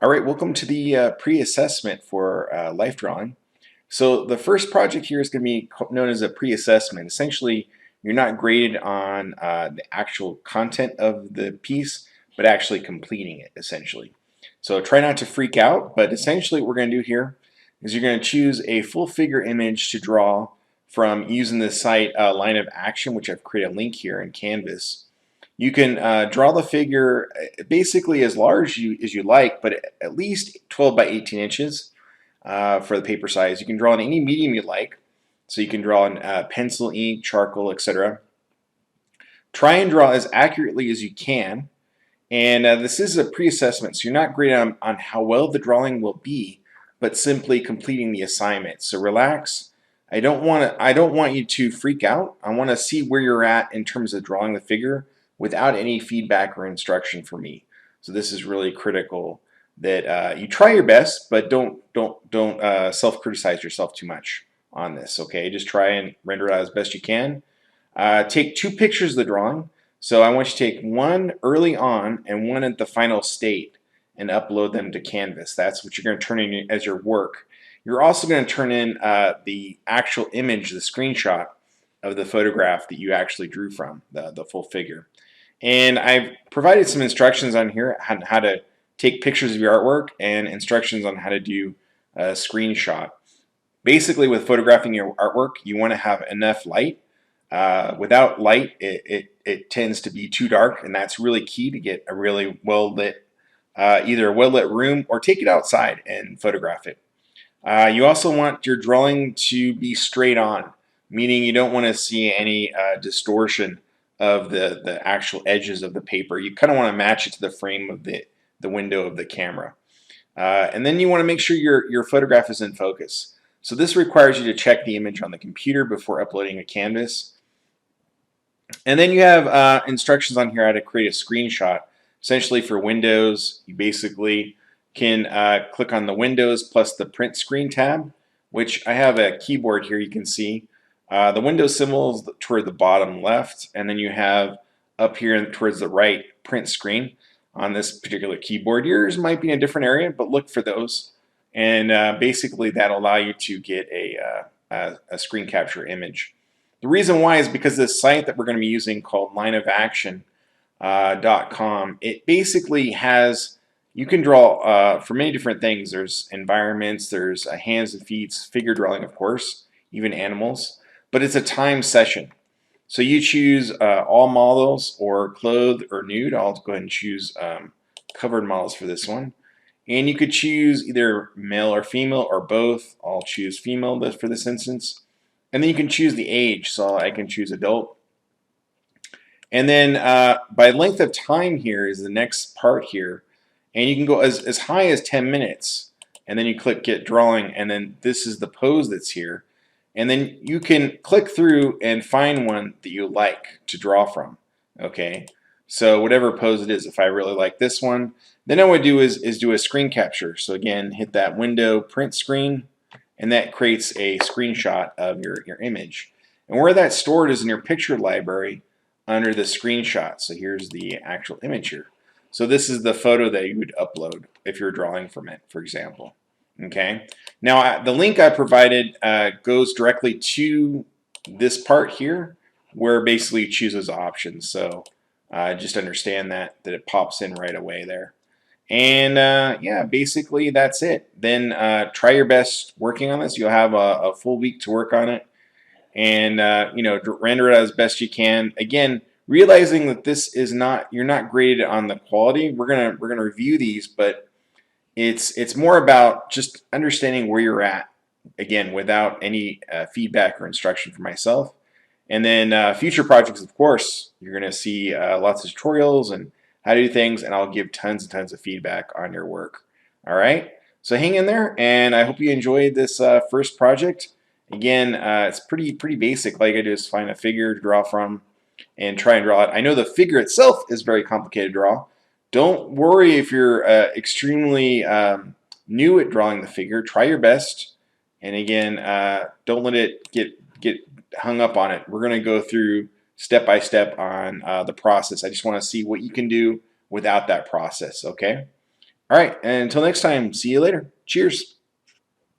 All right, welcome to the pre-assessment for life drawing. So the first project here is going to be known as a pre-assessment. Essentially, you're not graded on the actual content of the piece, but actually completing it, essentially. So try not to freak out, but essentially what we're going to do here is you're going to choose a full figure image to draw from using the site Line of Action, which I've created a link here in Canvas. You can draw the figure basically as large as you like, but at least 12 by 18 inches for the paper size. You can draw in any medium you like. So you can draw in pencil, ink, charcoal, etc. Try and draw as accurately as you can. And this is a pre-assessment, so you're not graded on how well the drawing will be, but simply completing the assignment. So relax. I don't want you to freak out. I want to see where you're at in terms of drawing the figure without any feedback or instruction from me. So this is really critical that you try your best, but don't self-criticize yourself too much on this. Okay, just try and render it out as best you can. Take two pictures of the drawing. So I want you to take one early on and one at the final state and upload them to Canvas. That's what you're going to turn in as your work. You're also going to turn in the actual image, the screenshot of the photograph that you actually drew from, the full figure. And I've provided some instructions on here on how to take pictures of your artwork and instructions on how to do a screenshot. Basically, with photographing your artwork, you want to have enough light. Without light, it tends to be too dark, and that's really key to get a really well lit, either a well lit room or take it outside and photograph it. You also want your drawing to be straight on, meaning you don't want to see any distortion of the actual edges of the paper. You kind of want to match it to the frame of the window of the camera. And then you want to make sure your photograph is in focus. So this requires you to check the image on the computer before uploading a Canvas. And then you have instructions on here how to create a screenshot. Essentially for Windows, you basically can click on the Windows plus the print screen tab, which I have a keyboard here you can see. The Windows symbol is toward the bottom left, and then you have up here towards the right print screen on this particular keyboard. Yours might be in a different area, but look for those. And basically that'll allow you to get a screen capture image. The reason why is because this site that we're going to be using called lineofaction.com, it basically has, you can draw for many different things. There's environments, there's hands and feet, figure drawing of course, even animals, but it's a time session. So you choose all models or clothed or nude. I'll go ahead and choose covered models for this one. And you could choose either male or female or both. I'll choose female for this instance. And then you can choose the age, so I can choose adult. And then by length of time here is the next part here. And you can go as high as 10 minutes. And then you click Get Drawing, and then this is the pose that's here. And then you can click through and find one that you like to draw from. Okay, so whatever pose it is, if I really like this one, then all I would do is do a screen capture. So again, hit that window print screen, and that creates a screenshot of your image. And where that's stored is in your picture library under the screenshot. So here's the actual image here. So this is the photo that you would upload if you're drawing from it, for example. Okay. Now the link I provided goes directly to this part here, where basically you choose those options. So just understand that it pops in right away there. And yeah, basically that's it. Then try your best working on this. You'll have a full week to work on it, and you know, render it as best you can. Again, realizing that this is not, you're not graded on the quality. We're gonna review these, but it's more about just understanding where you're at. Again, without any feedback or instruction from myself. And then future projects, of course, you're gonna see lots of tutorials and how to do things, and I'll give tons and tons of feedback on your work. All right, so hang in there, and I hope you enjoyed this first project. Again, it's pretty basic. All you gotta do is find a figure to draw from and try and draw it. I know the figure itself is very complicated to draw. Don't worry if you're extremely new at drawing the figure. Try your best, and again, don't let it get hung up on it. We're gonna go through step by step on the process. I just want to see what you can do without that process, okay? All right, and until next time, see you later. Cheers.